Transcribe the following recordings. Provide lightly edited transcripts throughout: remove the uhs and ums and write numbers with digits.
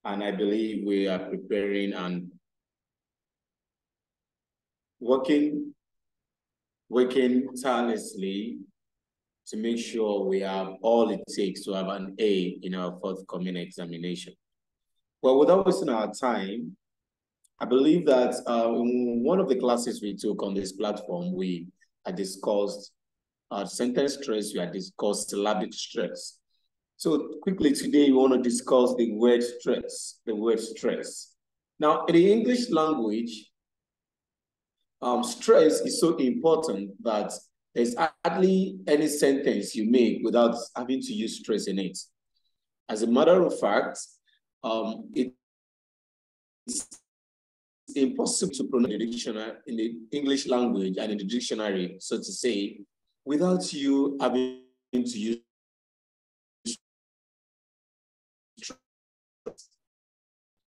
and I believe we are preparing and working tirelessly to make sure we have all it takes to have an A in our forthcoming examination. Well, without wasting our time, I believe that in one of the classes we took on this platform, we had discussed sentence stress, we had discussed syllabic stress. So quickly today, we want to discuss the word stress, Now, in the English language, stress is so important that there's hardly any sentence you make without having to use stress in it. As a matter of fact, it's impossible to pronounce the dictionary in the English language and in the dictionary, so to say, without you having to use stress.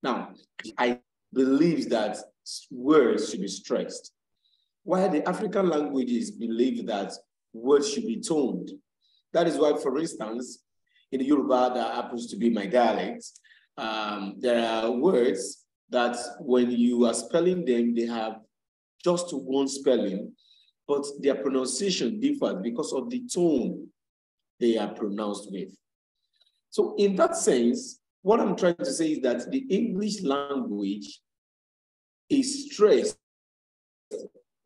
Now, I believe that words should be stressed, while the African languages believe that words should be toned. That is why, for instance, in Yoruba, that happens to be my dialect, there are words that when you are spelling them, they have just one spelling, but their pronunciation differs because of the tone they are pronounced with. So in that sense, what I'm trying to say is that the English language is stressed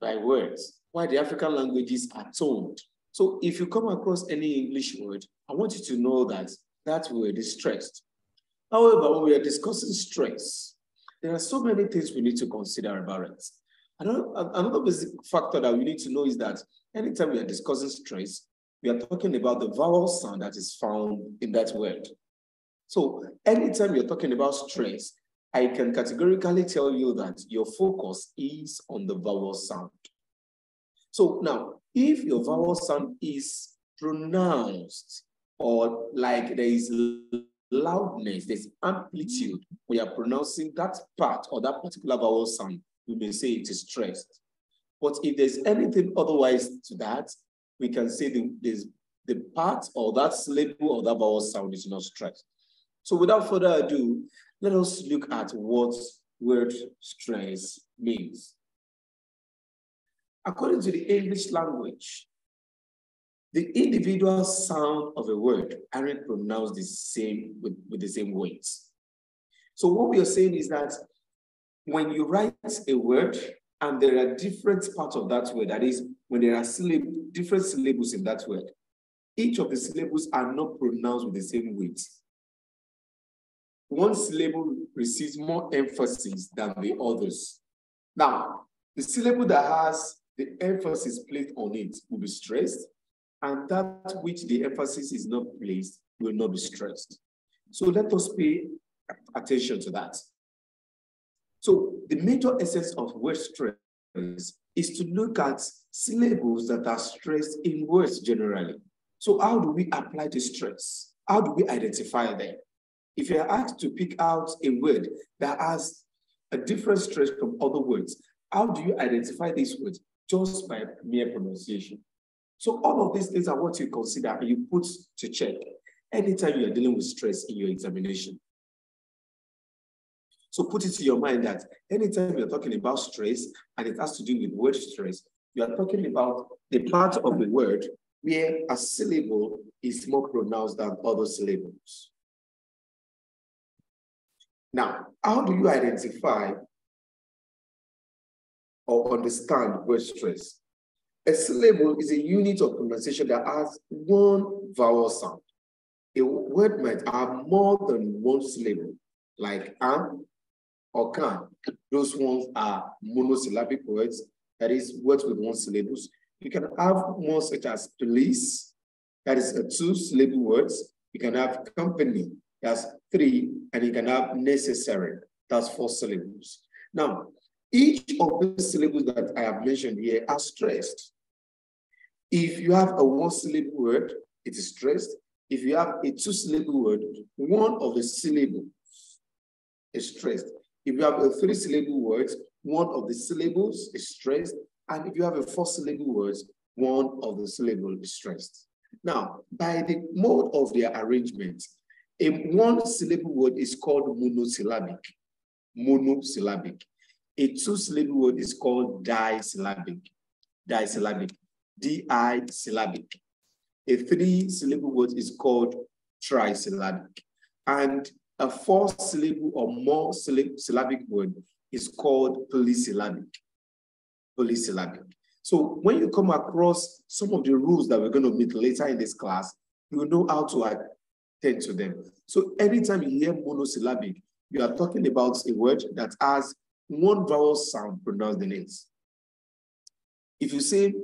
by words, while the African languages are toned. So if you come across any English word, I want you to know that that word is stressed. However, when we are discussing stress, there are so many things we need to consider about it. Another basic factor that we need to know is that anytime we are discussing stress, we are talking about the vowel sound that is found in that word. So anytime you're talking about stress, I can categorically tell you that your focus is on the vowel sound. So now, if your vowel sound is pronounced or like there is loudness, there's amplitude, we are pronouncing that part or that particular vowel sound, we may say it is stressed. But if there's anything otherwise to that, we can say the part or that syllable or that vowel sound is not stressed. So without further ado, let us look at what word stress means. According to the English language, the individual sound of a word aren't pronounced the same with the same weights. So what we are saying is that when you write a word and there are different parts of that word, that is, when there are different syllables in that word, each of the syllables are not pronounced with the same weight. One syllable receives more emphasis than the others. Now, the syllable that has the emphasis placed on it will be stressed, and that which the emphasis is not placed will not be stressed. So let us pay attention to that. So the major essence of word stress is to look at syllables that are stressed in words generally. So how do we apply the stress? How do we identify them? If you are asked to pick out a word that has a different stress from other words, how do you identify these words? Just by mere pronunciation. So all of these things are what you consider and you put to check anytime you are dealing with stress in your examination. So put it to your mind that anytime you're talking about stress and it has to do with word stress, you are talking about the part of the word where a syllable is more pronounced than other syllables. Now, how do you identify or understand word stress? A syllable is a unit of pronunciation that has one vowel sound. A word might have more than one syllable, like am or can. Those ones are monosyllabic words, that is, words with one syllable. You can have more such as police, that is a two-syllable words. You can have company, that's 3, and you can have necessary, that's 4 syllables. Now, each of the syllables that I have mentioned here are stressed. If you have a one-syllable word, it is stressed. If you have a two-syllable word, one of the syllables is stressed. If you have a 3-syllable word, one of the syllables is stressed. And if you have a 4-syllable word, one of the syllables is stressed. Now, by the mode of their arrangement, A one-syllable word is called monosyllabic. Monosyllabic. A two-syllable word is called disyllabic. Disyllabic. Di-syllabic. A three-syllable word is called trisyllabic. And a four-syllable or more syllabic word is called polysyllabic. Polysyllabic. So when you come across some of the rules that we're going to meet later in this class, you will know how to attend to them. So anytime you hear monosyllabic, you are talking about a word that has one vowel sound pronounced in it. If you say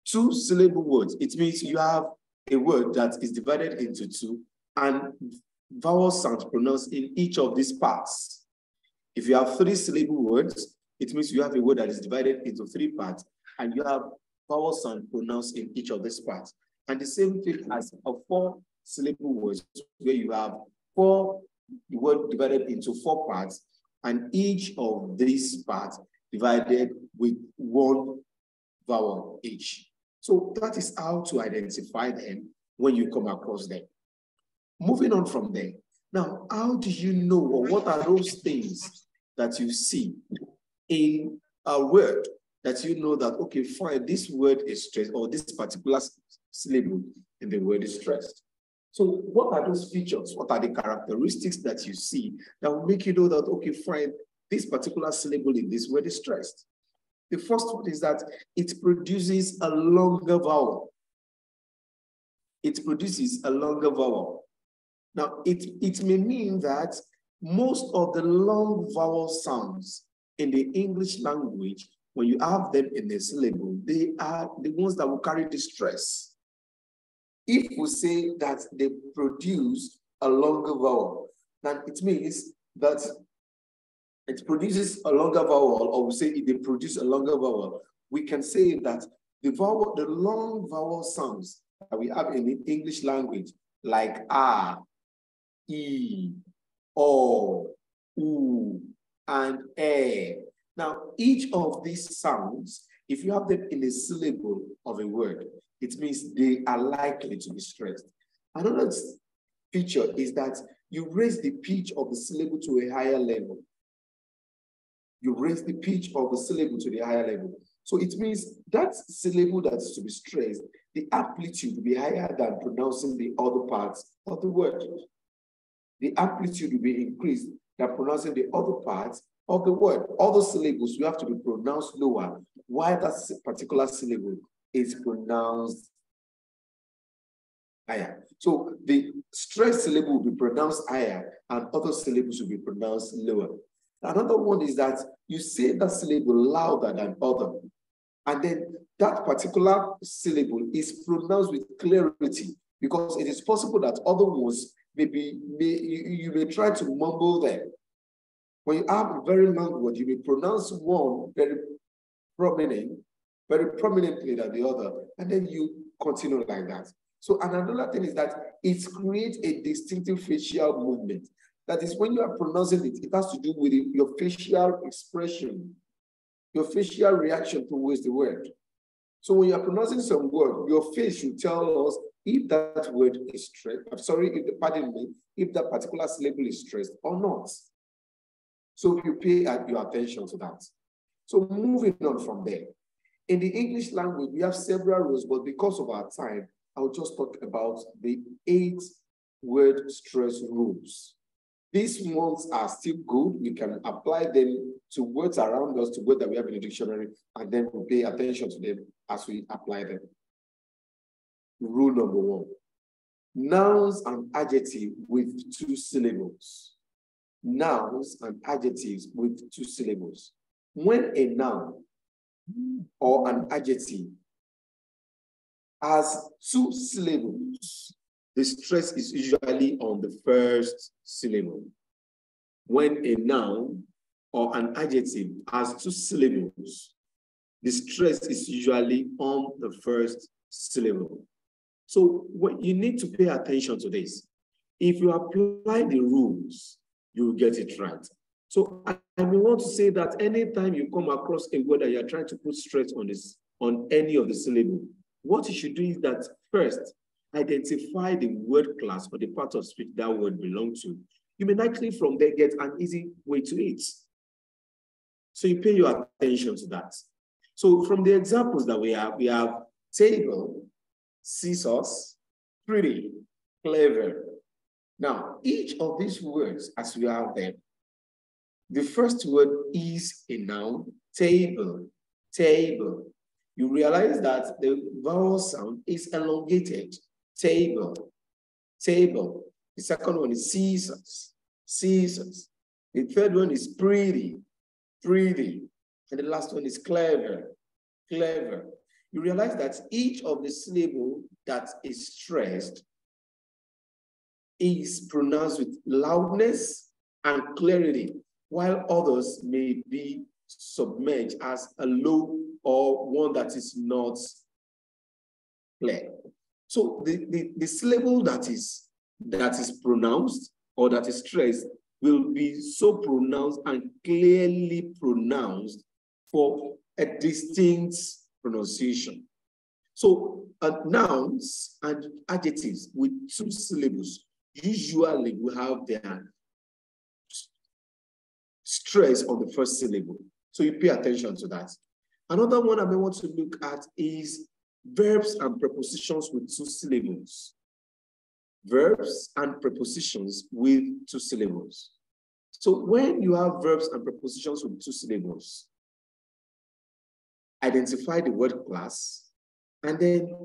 two-syllable words, it means you have a word that is divided into two and vowel sounds pronounced in each of these parts. If you have three-syllable words, it means you have a word that is divided into three parts and you have vowel sound pronounced in each of these parts. And the same thing as a four-syllable word, where you have four words divided into four parts and each of these parts divided with one vowel each. So that is how to identify them when you come across them. Moving on from there. Now, how do you know, or what are those things that you see in a word that you know that, okay, fine, this word is stressed, or this particular syllable in the word is stressed? So what are those features? What are the characteristics that you see that will make you know that, okay, fine, this particular syllable in this word is stressed? The first one is that it produces a longer vowel. It produces a longer vowel. Now, it may mean that most of the long vowel sounds in the English language, when you have them in a syllable, they are the ones that will carry the stress. If we say that they produce a longer vowel, then it means that it produces a longer vowel, or we say if they produce a longer vowel, we can say that the long vowel sounds that we have in the English language, like a, e, o, u, and e. Now, each of these sounds, if you have them in a syllable of a word, it means they are likely to be stressed. Another feature is that you raise the pitch of the syllable to a higher level. You raise the pitch of the syllable to the higher level. So it means that syllable that is to be stressed, the amplitude will be higher than pronouncing the other parts of the word. The amplitude will be increased than pronouncing the other parts of the word. Other syllables will have to be pronounced lower, while that particular syllable is pronounced higher. So the stressed syllable will be pronounced higher and other syllables will be pronounced lower. Another one is that you say that syllable louder than other, and then that particular syllable is pronounced with clarity, because it is possible that other ones you may try to mumble them. When you have a very long word, you may pronounce one very prominently than the other, and then you continue like that. So another thing is that it creates a distinctive facial movement. That is, when you are pronouncing it, it has to do with your facial expression, your facial reaction towards the word. So when you are pronouncing some word, your face should tell us if that word is stressed. I'm sorry, if that particular syllable is stressed or not. So you pay your attention to that. So moving on from there. In the English language, we have several rules, but because of our time, I'll just talk about the 8 word stress rules. These ones are still good. We can apply them to words around us, to words that we have in the dictionary, and then we'll pay attention to them as we apply them. Rule number 1, nouns and adjectives with 2 syllables. Nouns and adjectives with 2 syllables. When a noun or an adjective has 2 syllables, the stress is usually on the first syllable. When a noun or an adjective has 2 syllables, the stress is usually on the first syllable. So you need to pay attention to this. If you apply the rules, you will get it right. So I may want to say that anytime you come across a word that you're trying to put stress on any of the syllables, what you should do is that first, identify the word class or the part of speech that word belongs to, you may likely from there get an easy way to it. So you pay your attention to that. So from the examples that we have table, scissors, pretty, clever. Now, each of these words, as we have them, the first word is a noun, table, table. You realize that the vowel sound is elongated, table, table. The second one is scissors, scissors. The third one is pretty, pretty. And the last one is clever, clever. You realize that each of the syllable that is stressed is pronounced with loudness and clarity, while others may be submerged as a low or one that is not clear. So the syllable that is pronounced or that is stressed will be so pronounced and clearly pronounced for a distinct pronunciation. So nouns and adjectives with 2 syllables usually will have their stress on the first syllable. So you pay attention to that. Another one I may want to look at is verbs and prepositions with 2 syllables. Verbs and prepositions with 2 syllables. So when you have verbs and prepositions with 2 syllables, identify the word class, and then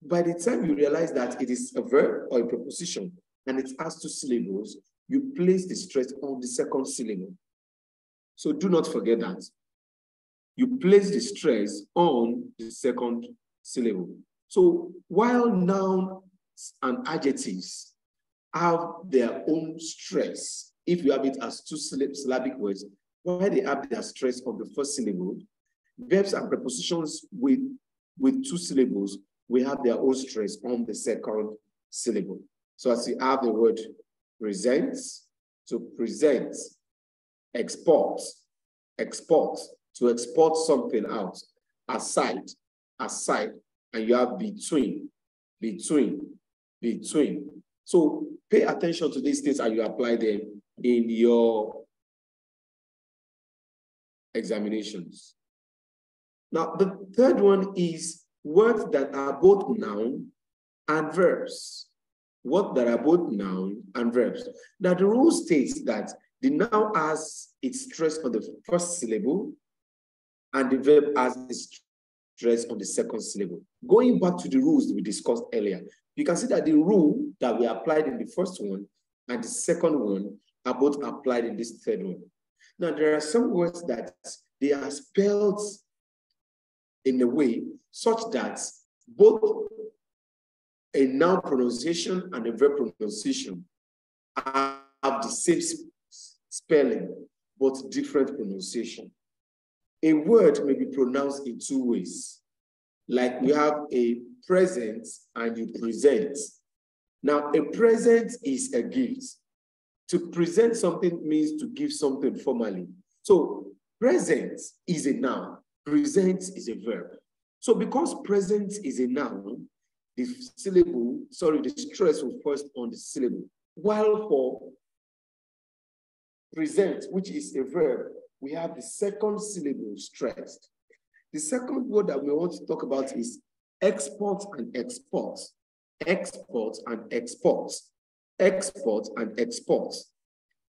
by the time you realize that it is a verb or a preposition and it has 2 syllables, you place the stress on the second syllable. So do not forget that. You place the stress on the second syllable. So while nouns and adjectives have their own stress, if you have it as 2 syllabic words, while they have their stress on the first syllable, verbs and prepositions with 2 syllables will have their own stress on the second syllable. So as you have the word present, to present, export, export, to export something out, aside, aside, and you have between, between, between. So pay attention to these things and you apply them in your examinations. Now, the third one is words that are both noun and verbs. Words that are both noun and verbs. Now, the rule states that the noun has its stress on the first syllable and the verb has its stress on the second syllable. Going back to the rules we discussed earlier, you can see that the rule that we applied in the first one and the second one are both applied in this third one. Now, there are some words that they are spelled in a way such that both a noun pronunciation and a verb pronunciation have the same spelling, but different pronunciation. A word may be pronounced in 2 ways. Like we have a present and you present. Now, a present is a gift. To present something means to give something formally. So present is a noun, present is a verb. So because present is a noun, the stress will first on the syllable. While for present, which is a verb, we have the second syllable stressed. The second word that we want to talk about is export and export. Export and export. Export and export.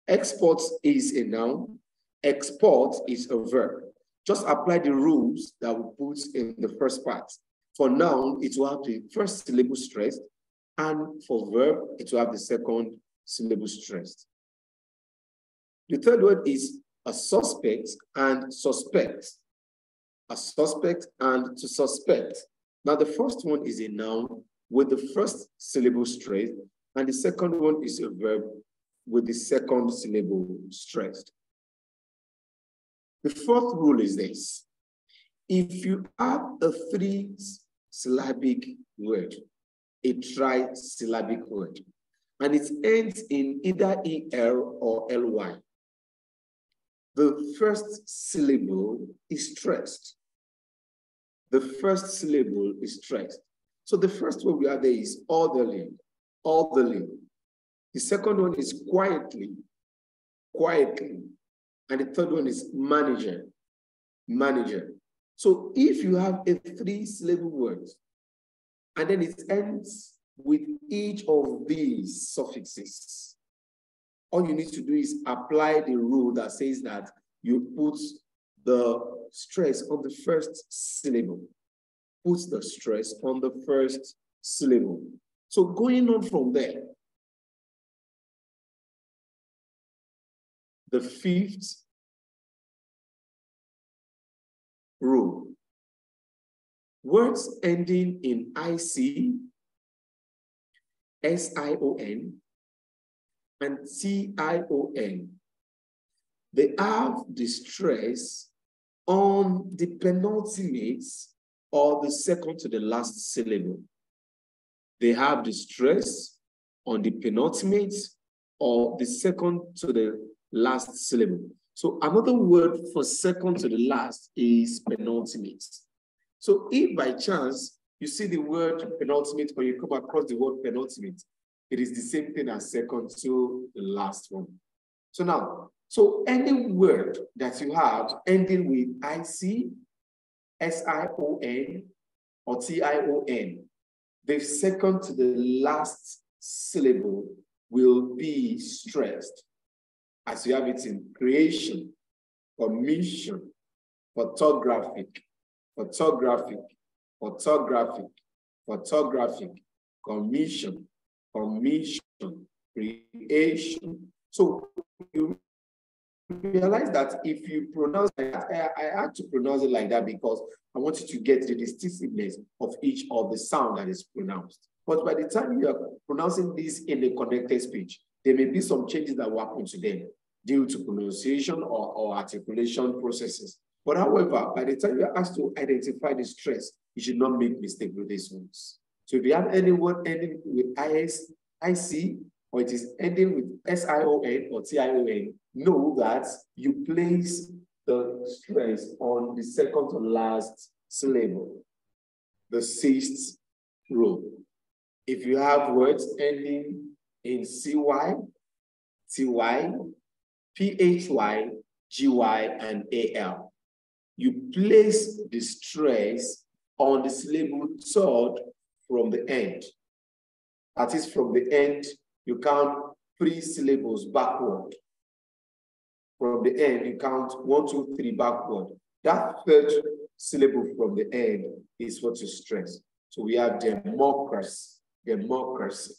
Export is a noun. Export is a verb. Just apply the rules that we put in the first part. For noun, it will have the first syllable stressed, and for verb, it will have the second syllable stressed. The third word is a suspect and suspect. A suspect and to suspect. Now, the first one is a noun with the first syllable stressed, and the second one is a verb with the second syllable stressed. The fourth rule is this. If you have a 3-syllabic word, a tri-syllabic word, and it ends in either EL or LY, the first syllable is stressed. The first syllable is stressed. So the first one we have there is orderly, orderly. The second one is quietly, quietly. And the third one is manager, manager. So if you have a 3-syllable word, and then it ends with each of these suffixes, all you need to do is apply the rule that says that you put the stress on the first syllable. Put the stress on the first syllable. So going on from there, the 5th rule. Words ending in IC, SION, and TION, they have the stress on the penultimate or the second to the last syllable. They have the stress on the penultimate or the second to the last syllable. So another word for second to the last is penultimate. So if by chance you see the word penultimate or you come across the word penultimate, it is the same thing as second to the last one. So now, so any word that you have ending with IC, SION, or TION, the second to the last syllable will be stressed, as you have it in creation, commission, photographic, photographic, photographic, photographic, commission, commission, creation. So you realize that if you pronounce like that, I had to pronounce it like that because I want you to get the distinctiveness of each of the sound that is pronounced. But by the time you are pronouncing this in a connected speech, there may be some changes that will happen to them due to pronunciation or articulation processes. But however, by the time you're asked to identify the stress, you should not make mistake with these ones. So if you have any word ending with IC, or it is ending with SION or TION, know that you place the stress on the second to last syllable, the 6th rule. If you have words ending in CY, TY, PHY, GY, and AL, you place the stress on the syllable third from the end. That is, from the end, you count 3 syllables backward. From the end, you count 1, 2, 3 backward. That third syllable from the end is what you stress. So we have democracy, democracy.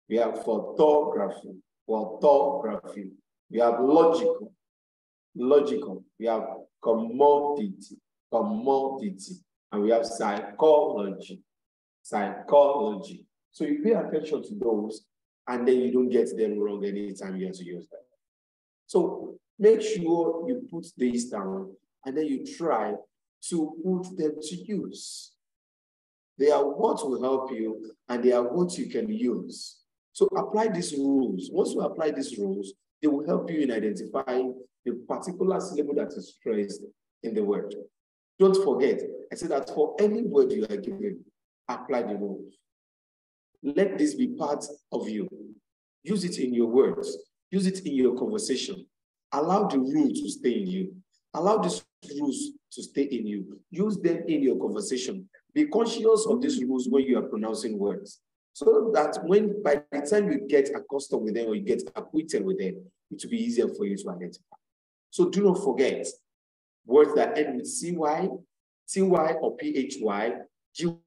We have photography, photography. We have logical, logical. We have commodity, commodity. And we have psychology, psychology. So you pay attention to those, and then you don't get them wrong anytime you have to use them. So make sure you put these down, and then you try to put them to use. They are what will help you, and they are what you can use. So apply these rules. Once you apply these rules, they will help you in identifying the particular syllable that is stressed in the word. Don't forget, I said that for any word you are given, apply the rules. Let this be part of you. Use it in your words. Use it in your conversation. Allow the rule to stay in you. Allow these rules to stay in you. Use them in your conversation. Be conscious of these rules when you are pronouncing words, so that when by the time you get accustomed with them or you get acquainted with them, it will be easier for you to identify. So do not forget words that end with CY, TY, or PHY, G.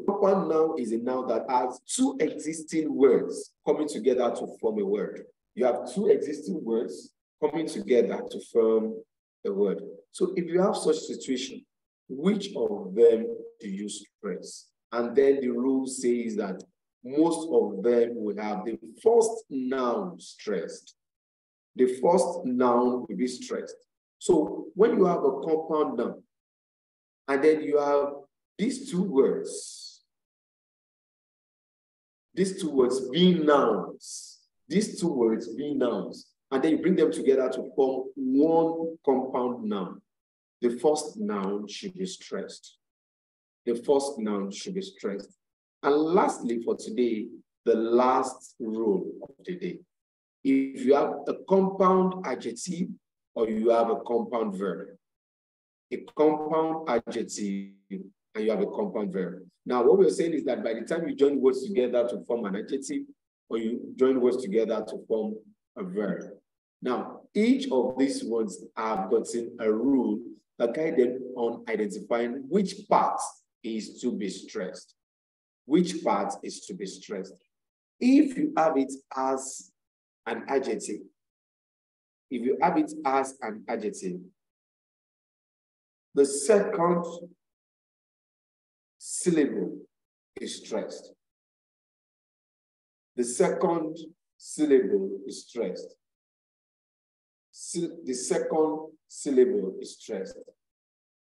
Proper noun is a noun that has 2 existing words coming together to form a word. You have 2 existing words coming together to form a word. So if you have such situation, which of them do you stress? And then the rule says that most of them will have the first noun stressed. The first noun will be stressed. So when you have a compound noun, and then you have these 2 words, these two words being nouns. These two words being nouns. And then you bring them together to form one compound noun. The first noun should be stressed. The first noun should be stressed. And lastly, for today, the last rule of the day. If you have a compound adjective or you have a compound verb, a compound adjective and you have a compound verb. Now, what we're saying is that by the time you join words together to form an adjective or you join words together to form a verb. Now, each of these words have gotten a rule that guides them on identifying which part is to be stressed. Which part is to be stressed. If you have it as an adjective, if you have it as an adjective, the second syllable is stressed. The second syllable is stressed. The second syllable is stressed.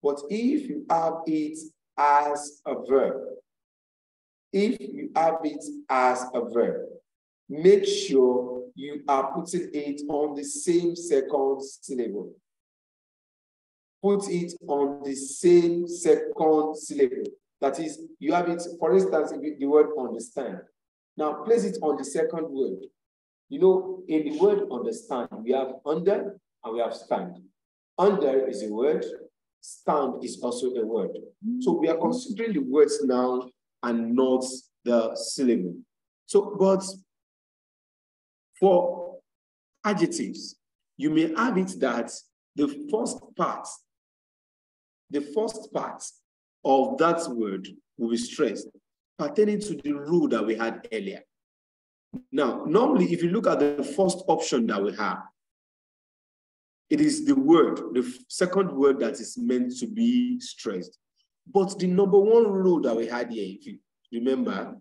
But if you have it as a verb, if you have it as a verb, make sure you are putting it on the same second syllable. Put it on the same second syllable. That is, you have it, for instance, the word understand. Now, place it on the second word. You know, in the word understand, we have under and we have stand. Under is a word, stand is also a word. So we are considering the words now and not the syllable. So, but for adjectives, you may have it that the first part of that word will be stressed, pertaining to the rule that we had earlier. Now, normally, if you look at the first option that we have, it is the word, the second word that is meant to be stressed. But the number one rule that we had here, if you remember,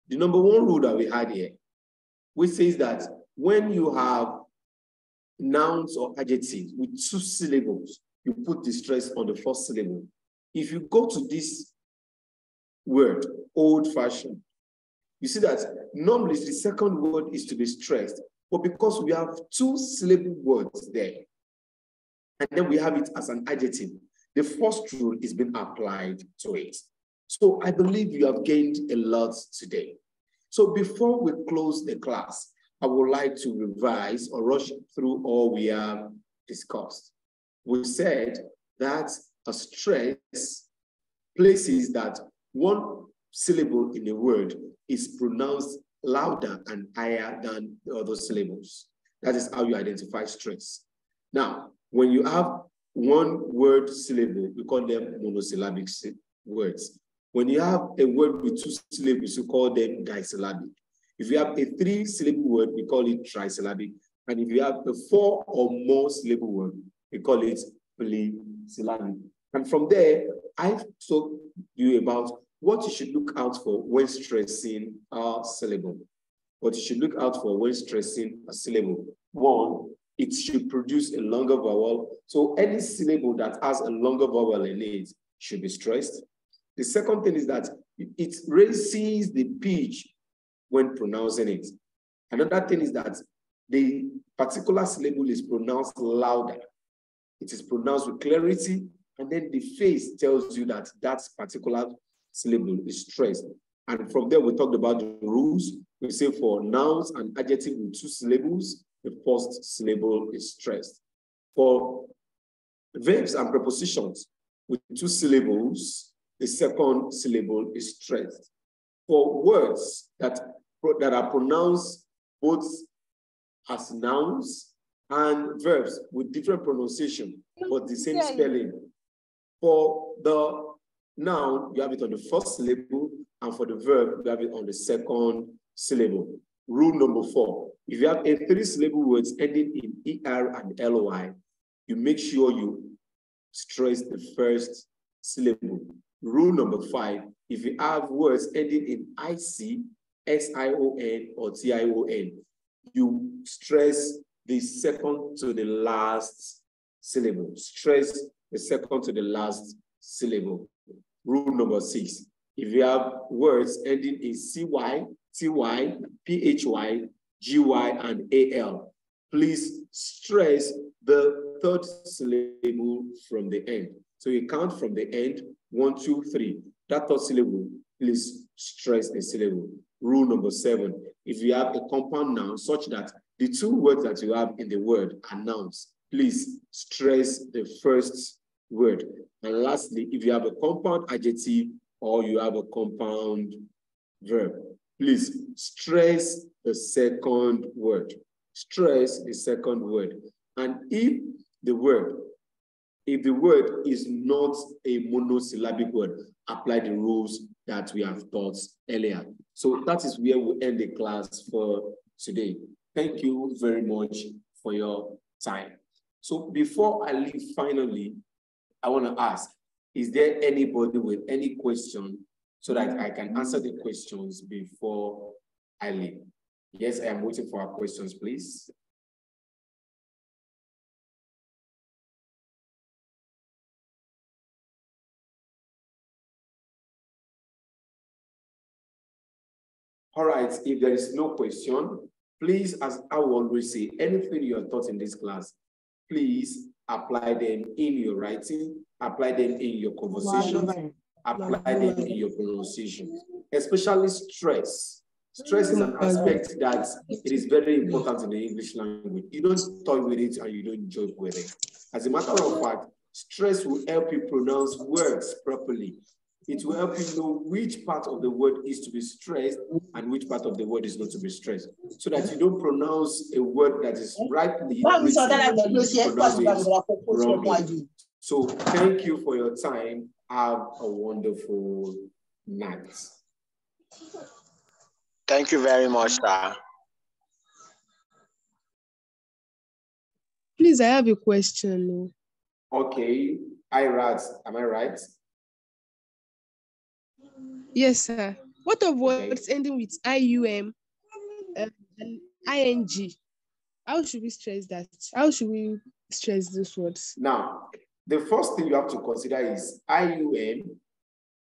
the number one rule that we had here, which says that when you have nouns or adjectives with two syllables, you put the stress on the first syllable. If you go to this word, old-fashioned, you see that normally the second word is to be stressed, but because we have two syllable words there, and then we have it as an adjective, the first rule is being applied to it. So I believe you have gained a lot today. So before we close the class, I would like to revise or rush through all we have discussed. We said that a stress places that one syllable in a word is pronounced louder and higher than the other syllables. That is how you identify stress. Now, when you have one word syllable, we call them monosyllabic words. When you have a word with two syllables, we call them disyllabic. If you have a three-syllable word, we call it trisyllabic. And if you have a four or more syllable word, we call it polysyllabic. And from there, I've told you about what you should look out for when stressing a syllable. What you should look out for when stressing a syllable. One, it should produce a longer vowel. So any syllable that has a longer vowel in it should be stressed. The second thing is that it raises the pitch when pronouncing it. Another thing is that the particular syllable is pronounced louder. It is pronounced with clarity, and then the face tells you that that particular syllable is stressed. And from there, we talked about the rules. We say for nouns and adjectives with two syllables, the first syllable is stressed. For verbs and prepositions with two syllables, the second syllable is stressed. For words that are pronounced both as nouns and verbs with different pronunciation, but the same spelling. For the noun, you have it on the first syllable, and for the verb, you have it on the second syllable. Rule number 4, if you have a three-syllable words ending in ER and LOI, you make sure you stress the first syllable. Rule number 5, if you have words ending in IC, SION, or TION, you stress the second to the last syllable. Stress the second to the last syllable. Rule number 6, If you have words ending in CY, TY, PHY, GY, and AL, please stress the third syllable from the end. So you count from the end, 1, 2, 3. That third syllable, please stress the syllable. Rule number 7, if you have a compound noun such that the 2 words that you have in the word are nouns, please stress the first word. And lastly, if you have a compound adjective or you have a compound verb, please stress the second word. Stress the second word. And if the word is not a monosyllabic word, apply the rules that we have taught earlier. So that is where we end the class for today. Thank you very much for your time. So before I leave, finally, I want to ask, is there anybody with any question so that I can answer the questions before I leave? Yes, I am waiting for our questions, please. All right, if there is no question, please, as I will always say, anything you are taught in this class, please apply them in your writing, apply them in your conversation, apply them in your pronunciation, especially stress. Stress is an aspect that it is very important in the English language. You don't toy with it and you don't joke with it. As a matter of fact, stress will help you pronounce words properly. It will help you know which part of the word is to be stressed and which part of the word is not to be stressed, so that you don't pronounce a word that is rightly wrongly. So thank you for your time. Have a wonderful night. Thank you very much, sir. Please, I have a question. Okay, Irat, am I right? Yes, sir. What of words ending with IUM and ING? How should we stress that? How should we stress those words? Now, the first thing you have to consider is IUM,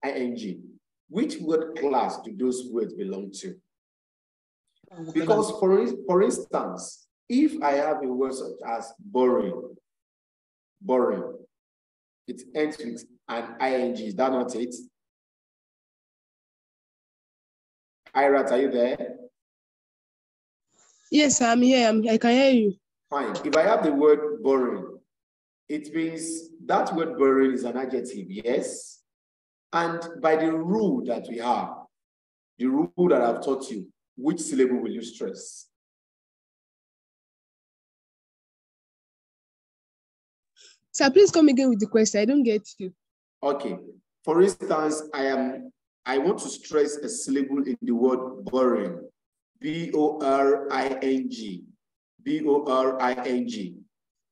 ING. Which word class do those words belong to? Because, for instance, if I have a word such as boring, it ends with an ING. Is that not it? Irat, are you there? Yes, I'm here. I can hear you. Fine. If I have the word boring, it means that word boring is an adjective, yes? And by the rule that we have, the rule that I've taught you, which syllable will you stress? Sir, please come again with the question. I don't get you. Okay. For instance, I want to stress a syllable in the word boring. B-O-R-I-N-G. B-O-R-I-N-G.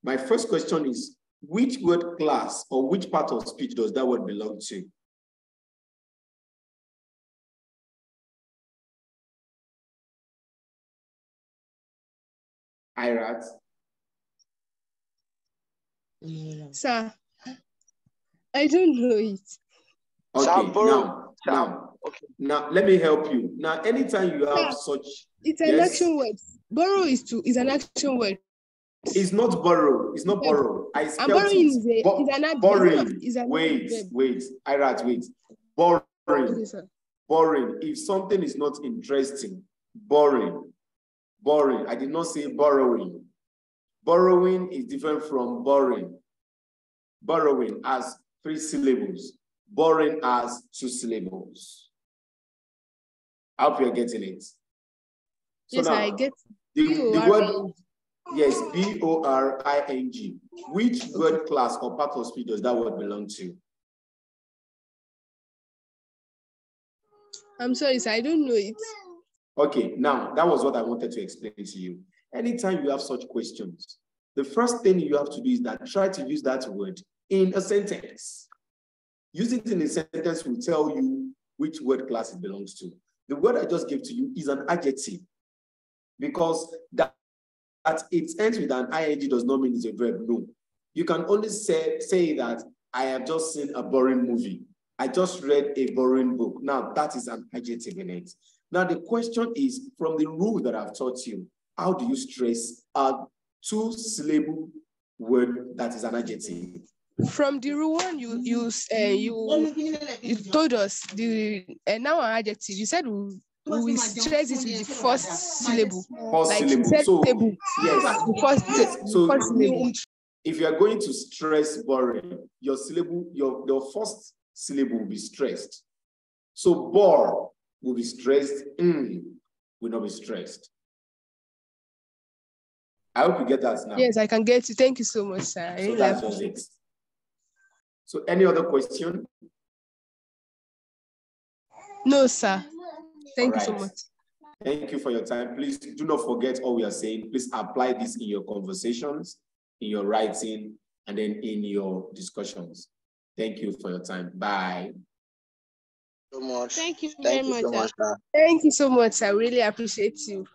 My first question is, which word class or which part of speech does that word belong to? Irat? Sir, I don't know it. Okay, now let me help you. Now, anytime you have such, it's an action word. Borrow is an action word. It's not borrow. It's not borrow. I spelled borrowing it. is an adverb. Boring. Wait. Irat, wait. Boring. Okay, sir. Boring. If something is not interesting, boring. Boring. I did not say borrowing. Borrowing is different from boring. Borrowing has 3 syllables. Boring has 2 syllables. I hope you're getting it. So yes, now, I get the word, yes, B-O-R-I-N-G. Which word class or part of speech does that word belong to? I'm sorry, sir, I don't know it. Okay, now that was what I wanted to explain to you. Anytime you have such questions, the first thing you have to do is that try to use that word in a sentence. Using it in a sentence will tell you which word class it belongs to. The word I just gave to you is an adjective, because that it ends with an ing does not mean it's a verb. No. You can only say that I have just seen a boring movie. I just read a boring book. Now, that is an adjective in it. Now, the question is, from the rule that I've taught you, how do you stress a two-syllable word that is an adjective? From the rule one, you told us the noun and adjective. You said we stress it with the first syllable. First syllable. Said So, table. yes. The first syllable. If you are going to stress boring, your syllable, your first syllable will be stressed. So bore will be stressed, will not be stressed. I hope you get that now. Yes, I can get you. Thank you so much, sir. So that's just it. So any other question? No, sir. Thank you so much. Thank you for your time. Please do not forget all we are saying. Please apply this in your conversations, in your writing, and then in your discussions. Thank you for your time. Bye. So much. Thank you Thank very you so much, sir. Thank you so much. I really appreciate you.